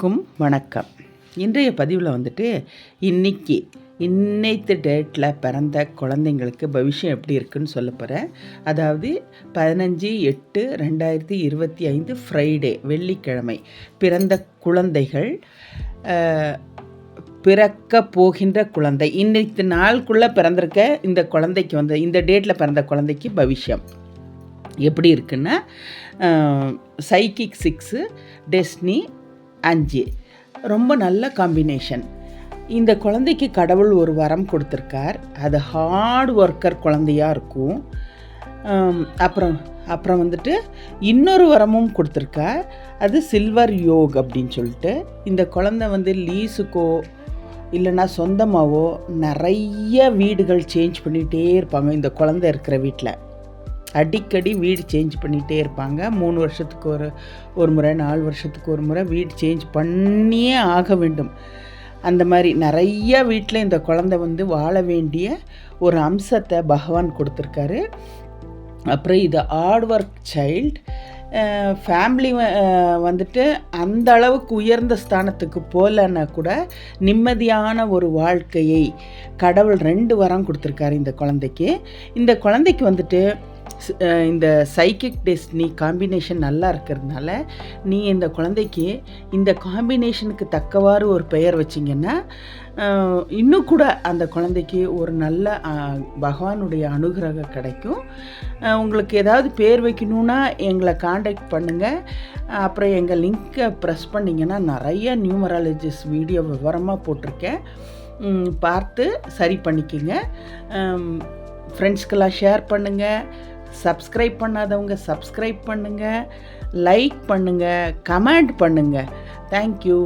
அனைவருக்கும் வணக்கம். இன்றைய பதிவில் வந்துட்டு இன்னைத்து டேட்டில் பிறந்த குழந்தைங்களுக்கு பவிஷ்யம் எப்படி இருக்குன்னு சொல்ல போகிறேன். அதாவது 15/8/2025 ஃப்ரைடே வெள்ளிக்கிழமை பிறந்த குழந்தைகள், பிறக்க போகின்ற குழந்தை, இன்னைக்கு நாளுக்குள்ளே பிறந்திருக்க இந்த குழந்தைக்கு இந்த டேட்டில் பிறந்த குழந்தைக்கு பவிஷ்யம் எப்படி இருக்குன்னா, சைக்கிக் 6, டெஸ்னி 5 ரொம்ப நல்ல காம்பினேஷன். இந்த குழந்தைக்கு கடவுள் ஒரு வரம் கொடுத்துருக்கார். அது ஹார்ட் ஒர்க்கர் குழந்தையாக இருக்கும். அப்புறம் வந்துட்டு இன்னொரு வரமும் கொடுத்துருக்கார். அது சில்வர் யோக் அப்படின்னு சொல்லிட்டு. இந்த குழந்தை லீஸுக்கோ இல்லைன்னா சொந்தமாகவோ நிறைய வீடுகள் சேஞ்ச் பண்ணிகிட்டே இருப்பாங்க. இந்த குழந்தை இருக்கிற வீட்டில் அடிக்கடி வீடு சேஞ்ச் பண்ணிகிட்டே இருப்பாங்க. 3 வருஷத்துக்கு ஒரு முறை, 4 வருஷத்துக்கு ஒரு முறை வீடு சேஞ்ச் பண்ணியே ஆக வேண்டும். அந்த மாதிரி நிறைய வீட்டில் இந்த குழந்தை வாழ வேண்டிய ஒரு அம்சத்தை பகவான் கொடுத்துருக்காரு. அப்புறம் இது ஹார்ட் ஒர்க் சைல்டு. ஃபேமிலி வந்துட்டு அந்த அளவுக்கு உயர்ந்த ஸ்தானத்துக்கு போகலன்னா கூட நிம்மதியான ஒரு வாழ்க்கையை கடவுள் 2 வரம் கொடுத்துருக்காரு இந்த குழந்தைக்கு. இந்த குழந்தைக்கு இந்த சைக்கிக் டெஸ்டினி காம்பினேஷன் நல்லா இருக்கிறதுனால நீ இந்த குழந்தைக்கு இந்த காம்பினேஷனுக்கு தக்கவாறு ஒரு பெயர் வச்சிங்கன்னா இன்னும் கூட அந்த குழந்தைக்கு ஒரு நல்ல பகவானுடைய அனுகிரகம் கிடைக்கும். உங்களுக்கு ஏதாவது பேர் வைக்கணுன்னா எங்களை காண்டாக்ட் பண்ணுங்கள். அப்புறம் எங்கள் லிங்க்கை ப்ரெஸ் பண்ணிங்கன்னா நிறைய நியூமராலஜிஸ்ட் வீடியோ விவரமாக போட்டிருக்கேன். பார்த்து சரி பண்ணிக்கோங்க. ஃப்ரெண்ட்ஸ்க்கெல்லாம் ஷேர் பண்ணுங்கள். சப்ஸ்கிரைப் பண்ணாதவங்க சப்ஸ்கிரைப் பண்ணுங்கள், லைக் பண்ணுங்கள், கமெண்ட் பண்ணுங்கள். தேங்க்யூ.